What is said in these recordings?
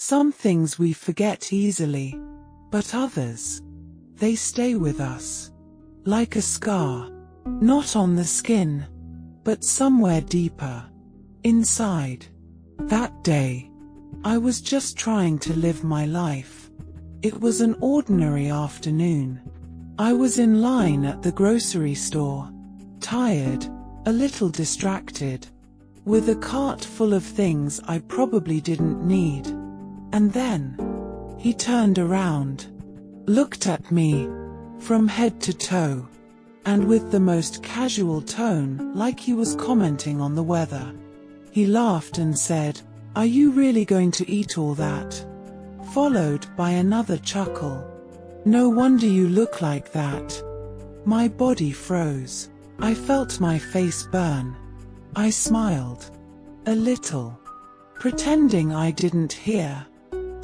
Some things we forget easily, but others, they stay with us. Like a scar, not on the skin, but somewhere deeper, inside. That day, I was just trying to live my life. It was an ordinary afternoon. I was in line at the grocery store, tired, a little distracted, with a cart full of things I probably didn't need. And then, he turned around, looked at me, from head to toe, and with the most casual tone, like he was commenting on the weather. He laughed and said, "Are you really going to eat all that?" Followed by another chuckle. "No wonder you look like that." My body froze. I felt my face burn. I smiled. A little. Pretending I didn't hear.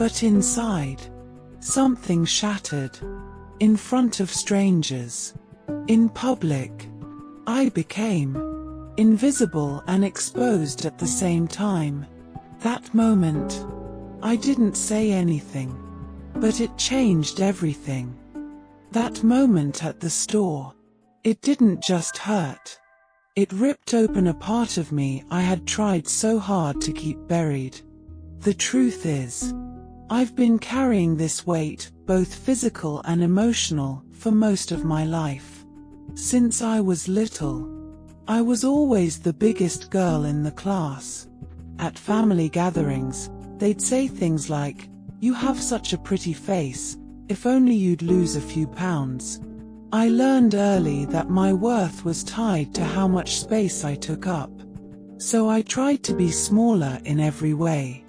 But inside, something shattered. In front of strangers. In public. I became invisible and exposed at the same time. That moment, I didn't say anything. But it changed everything. That moment at the store, it didn't just hurt. It ripped open a part of me I had tried so hard to keep buried. The truth is, I've been carrying this weight, both physical and emotional, for most of my life. Since I was little, I was always the biggest girl in the class. At family gatherings, they'd say things like, "You have such a pretty face, if only you'd lose a few pounds." I learned early that my worth was tied to how much space I took up. So I tried to be smaller in every way.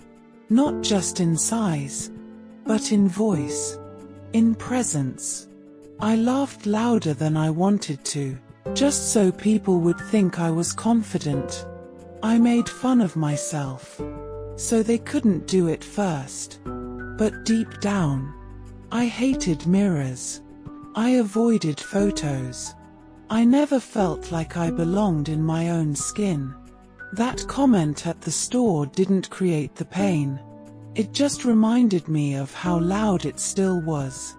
Not just in size, but in voice, in presence. I laughed louder than I wanted to, just so people would think I was confident. I made fun of myself, so they couldn't do it first. But deep down, I hated mirrors. I avoided photos. I never felt like I belonged in my own skin. That comment at the store didn't create the pain. It just reminded me of how loud it still was.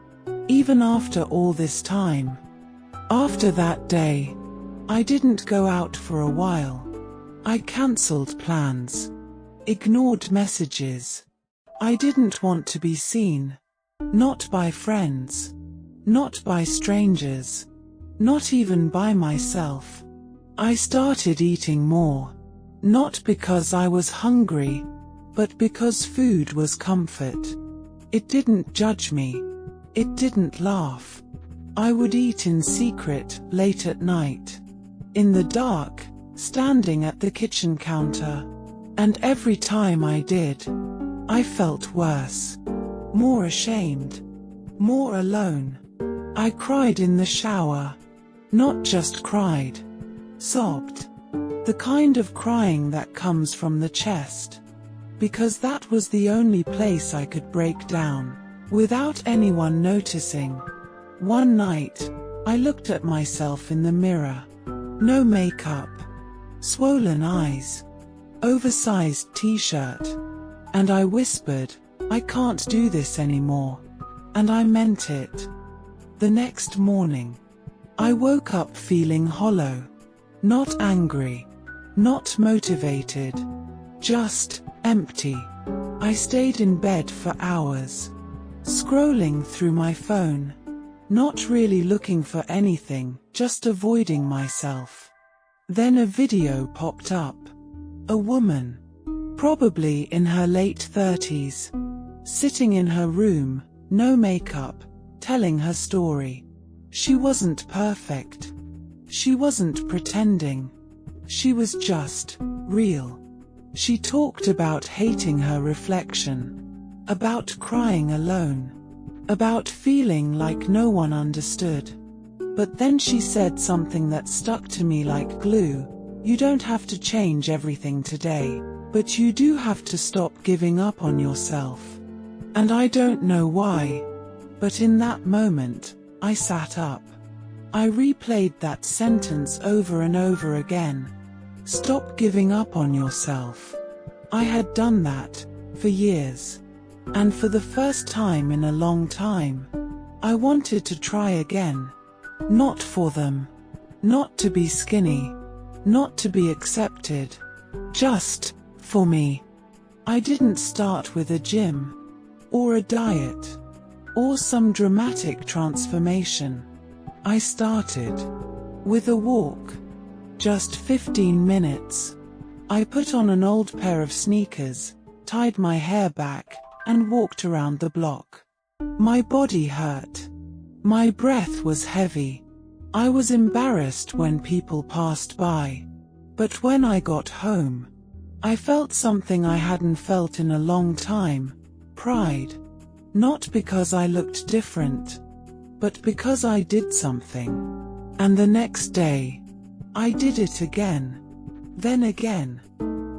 Even after all this time. After that day, I didn't go out for a while. I cancelled plans. Ignored messages. I didn't want to be seen. Not by friends. Not by strangers. Not even by myself. I started eating more. Not because I was hungry, but because food was comfort. It didn't judge me. It didn't laugh. I would eat in secret, late at night. In the dark, standing at the kitchen counter. And every time I did, I felt worse. More ashamed. More alone. I cried in the shower. Not just cried. Sobbed. The kind of crying that comes from the chest. Because that was the only place I could break down, without anyone noticing. One night, I looked at myself in the mirror. No makeup. Swollen eyes. Oversized t-shirt. And I whispered, "I can't do this anymore." And I meant it. The next morning, I woke up feeling hollow. Not angry. Not motivated. Just empty. I stayed in bed for hours. Scrolling through my phone. Not really looking for anything, just avoiding myself. Then a video popped up. A woman, probably in her late 30s, sitting in her room, no makeup, telling her story. She wasn't perfect. She wasn't pretending. She was just real. She talked about hating her reflection, about crying alone, about feeling like no one understood. But then she said something that stuck to me like glue. You don't have to change everything today, but you do have to stop giving up on yourself. And I don't know why, but in that moment, I sat up. I replayed that sentence over and over again. Stop giving up on yourself. I had done that for years. And for the first time in a long time, I wanted to try again. Not for them. Not to be skinny. Not to be accepted. Just for me. I didn't start with a gym, or a diet, or some dramatic transformation. I started with a walk. Just 15 minutes. I put on an old pair of sneakers, tied my hair back, and walked around the block. My body hurt. My breath was heavy. I was embarrassed when people passed by. But when I got home, I felt something I hadn't felt in a long time. Pride. Not because I looked different, but because I did something. And the next day, I did it again. Then again.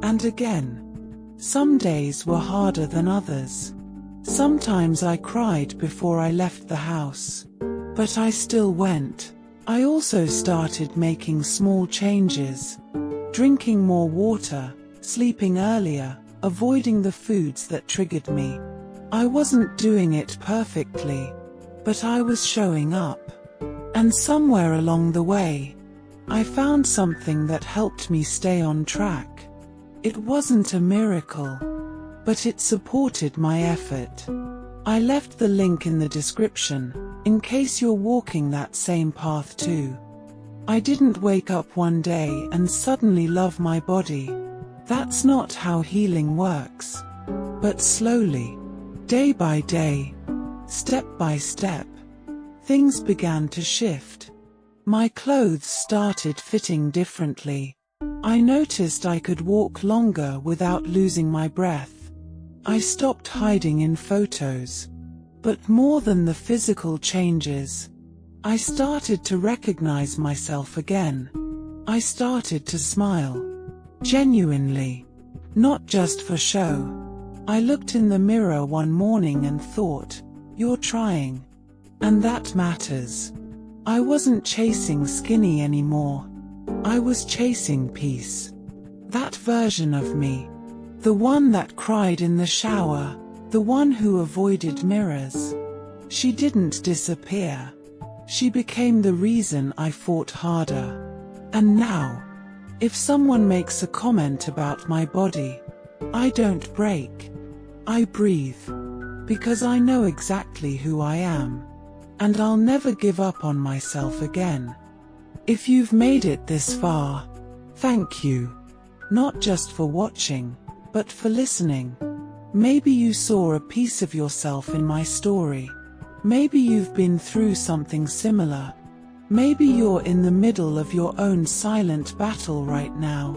And again. Some days were harder than others. Sometimes I cried before I left the house. But I still went. I also started making small changes. Drinking more water, sleeping earlier, avoiding the foods that triggered me. I wasn't doing it perfectly, but I was showing up. And somewhere along the way, I found something that helped me stay on track. It wasn't a miracle, but it supported my effort. I left the link in the description, in case you're walking that same path too. I didn't wake up one day and suddenly love my body. That's not how healing works. But slowly, day by day, step by step, things began to shift. My clothes started fitting differently. I noticed I could walk longer without losing my breath. I stopped hiding in photos. But more than the physical changes, I started to recognize myself again. I started to smile. Genuinely. Not just for show. I looked in the mirror one morning and thought, you're trying. And that matters. I wasn't chasing skinny anymore. I was chasing peace. That version of me. The one that cried in the shower. The one who avoided mirrors. She didn't disappear. She became the reason I fought harder. And now, if someone makes a comment about my body, I don't break. I breathe. Because I know exactly who I am. And I'll never give up on myself again. If you've made it this far, thank you. Not just for watching, but for listening. Maybe you saw a piece of yourself in my story. Maybe you've been through something similar. Maybe you're in the middle of your own silent battle right now.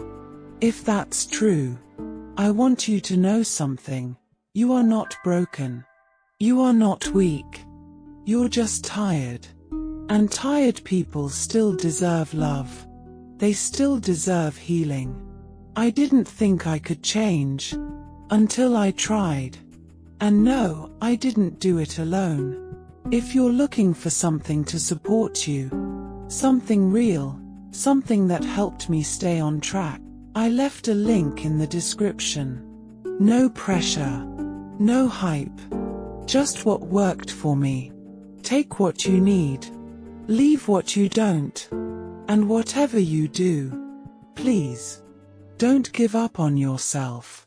If that's true, I want you to know something. You are not broken. You are not weak. You're just tired. And tired people still deserve love. They still deserve healing. I didn't think I could change. Until I tried. And no, I didn't do it alone. If you're looking for something to support you, something real, something that helped me stay on track, I left a link in the description. No pressure. No hype. Just what worked for me. Take what you need. Leave what you don't. And whatever you do, please, don't give up on yourself.